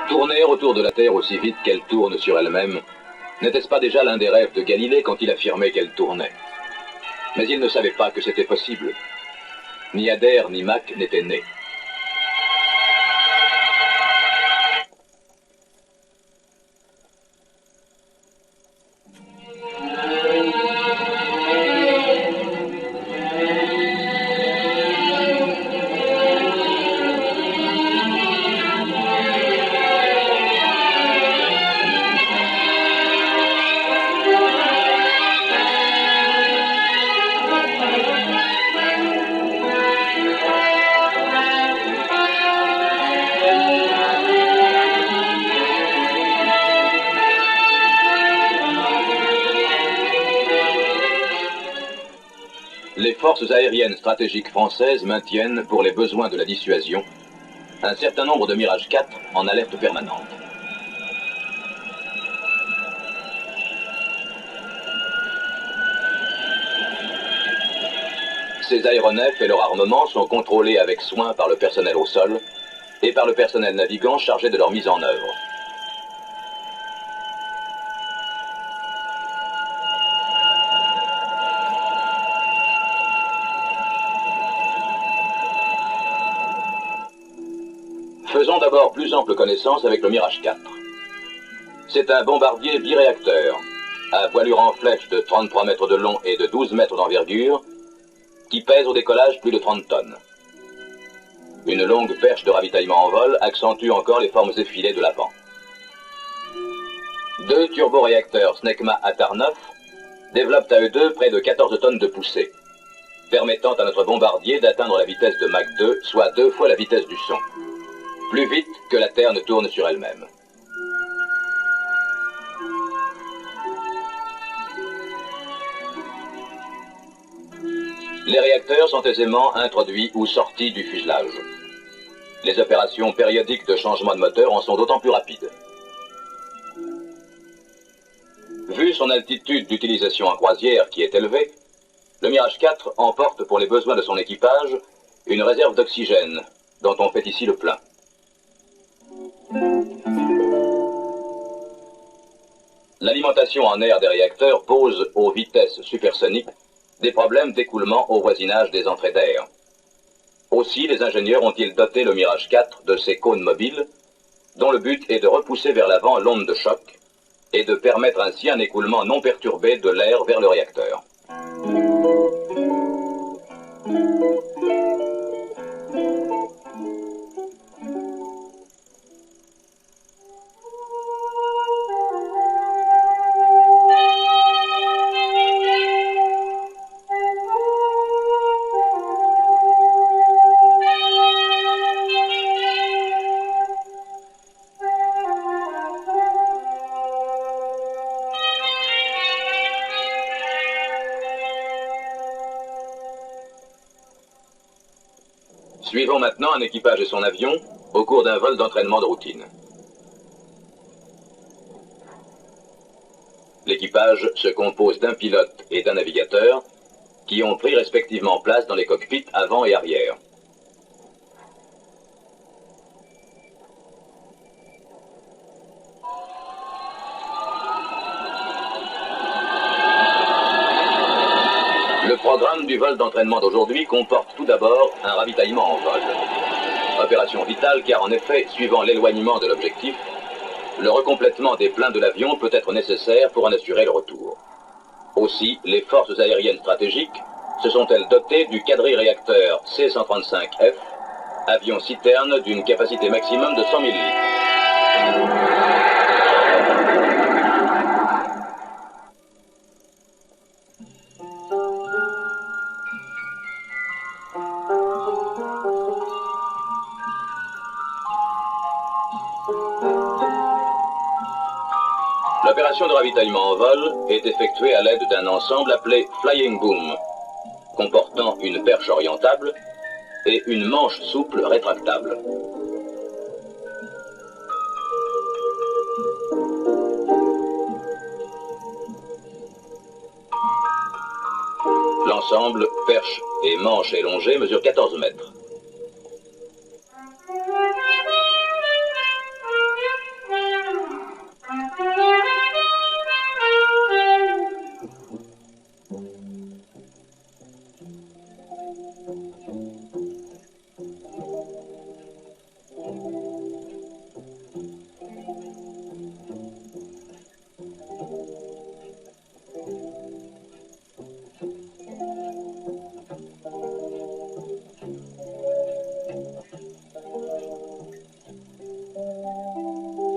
Tourner autour de la Terre aussi vite qu'elle tourne sur elle-même, n'était-ce pas déjà l'un des rêves de Galilée quand il affirmait qu'elle tournait? Mais il ne savait pas que c'était possible. Ni Adair ni Mach n'étaient nés. Les forces aériennes stratégiques françaises maintiennent, pour les besoins de la dissuasion, un certain nombre de Mirage 4 en alerte permanente. Ces aéronefs et leur armement sont contrôlés avec soin par le personnel au sol et par le personnel navigant chargé de leur mise en œuvre. Faisons d'abord plus ample connaissance avec le Mirage 4. C'est un bombardier biréacteur, à voilure en flèche de 33 mètres de long et de 12 mètres d'envergure, qui pèse au décollage plus de 30 tonnes. Une longue perche de ravitaillement en vol accentue encore les formes effilées de l'avant. Deux turboréacteurs Snecma Attar 9 développent à eux deux près de 14 tonnes de poussée, permettant à notre bombardier d'atteindre la vitesse de Mach 2, soit 2 fois la vitesse du son. Plus vite que la Terre ne tourne sur elle-même. Les réacteurs sont aisément introduits ou sortis du fuselage. Les opérations périodiques de changement de moteur en sont d'autant plus rapides. Vu son altitude d'utilisation en croisière qui est élevée, le Mirage 4 emporte pour les besoins de son équipage une réserve d'oxygène, dont on fait ici le plein. L'alimentation en air des réacteurs pose aux vitesses supersoniques des problèmes d'écoulement au voisinage des entrées d'air. Aussi, les ingénieurs ont-ils doté le Mirage 4 de ces cônes mobiles, dont le but est de repousser vers l'avant l'onde de choc et de permettre ainsi un écoulement non perturbé de l'air vers le réacteur. Suivons maintenant un équipage et son avion au cours d'un vol d'entraînement de routine. L'équipage se compose d'un pilote et d'un navigateur qui ont pris respectivement place dans les cockpits avant et arrière. Le programme du vol d'entraînement d'aujourd'hui comporte tout d'abord un ravitaillement en vol. Opération vitale car en effet, suivant l'éloignement de l'objectif, le recomplètement des pleins de l'avion peut être nécessaire pour en assurer le retour. Aussi, les forces aériennes stratégiques se sont-elles dotées du quadri-réacteur C-135F, avion citerne d'une capacité maximum de 100 000 litres. L'opération de ravitaillement en vol est effectuée à l'aide d'un ensemble appelé Flying Boom, comportant une perche orientable et une manche souple rétractable. L'ensemble, perche et manche élongée, mesure 14 mètres.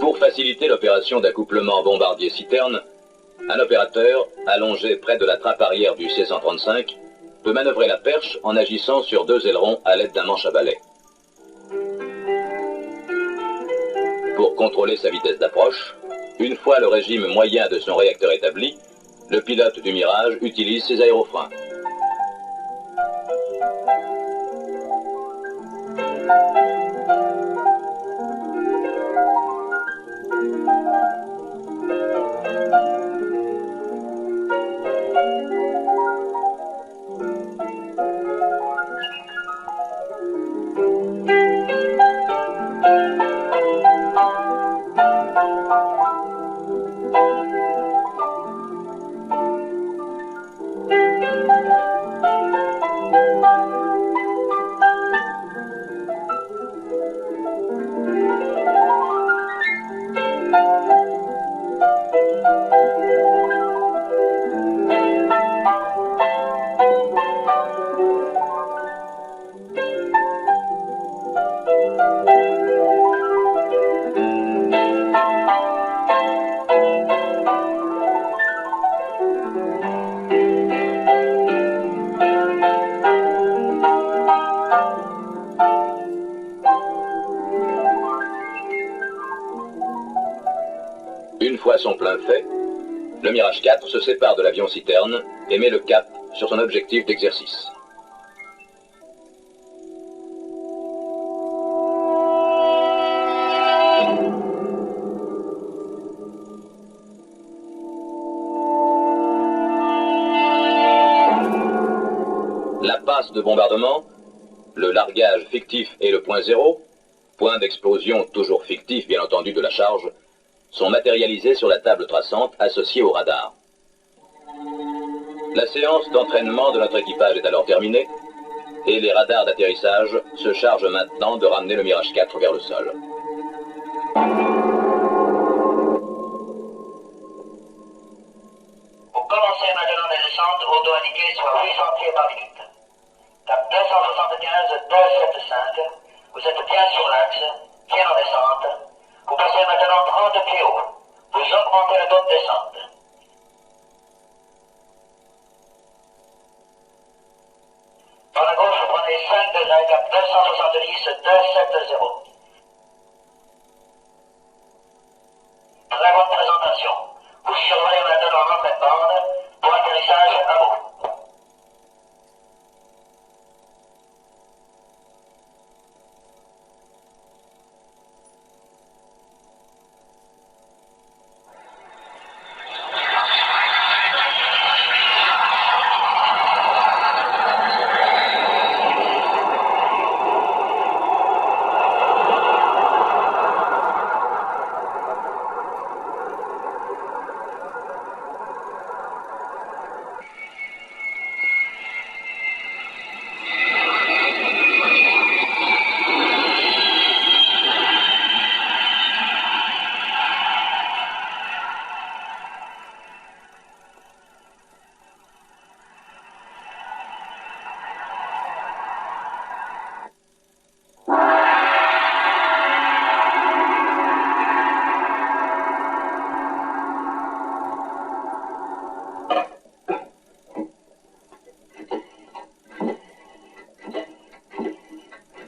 Pour faciliter l'opération d'accouplement bombardier-citerne, un opérateur, allongé près de la trappe arrière du C-135, peut manœuvrer la perche en agissant sur deux ailerons à l'aide d'un manche à balai. Pour contrôler sa vitesse d'approche, une fois le régime moyen de son réacteur établi, le pilote du Mirage utilise ses aérofreins. Une fois son plein fait, le Mirage 4 se sépare de l'avion citerne et met le cap sur son objectif d'exercice. La passe de bombardement, le largage fictif et le point zéro, point d'explosion toujours fictif bien entendu de la charge, sont matérialisés sur la table traçante associée au radar. La séance d'entraînement de notre équipage est alors terminée et les radars d'atterrissage se chargent maintenant de ramener le Mirage 4 vers le sol. Vous commencez maintenant des descentes au dos indiqué soit 800 pieds par minute. Cap 275, 275, vous êtes bien sur l'axe, bien en descente. Vous passez maintenant 30 pieds haut. Vous augmentez le dos de descente. Par la gauche, vous prenez 5 degrés, cap 270, 270. Très bonne présentation. Vous survolez maintenant en entrée de bande pour atterrissage à vous.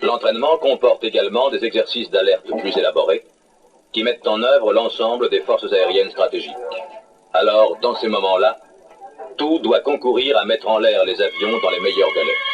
L'entraînement comporte également des exercices d'alerte plus élaborés qui mettent en œuvre l'ensemble des forces aériennes stratégiques. Alors, dans ces moments-là, tout doit concourir à mettre en l'air les avions dans les meilleurs délais.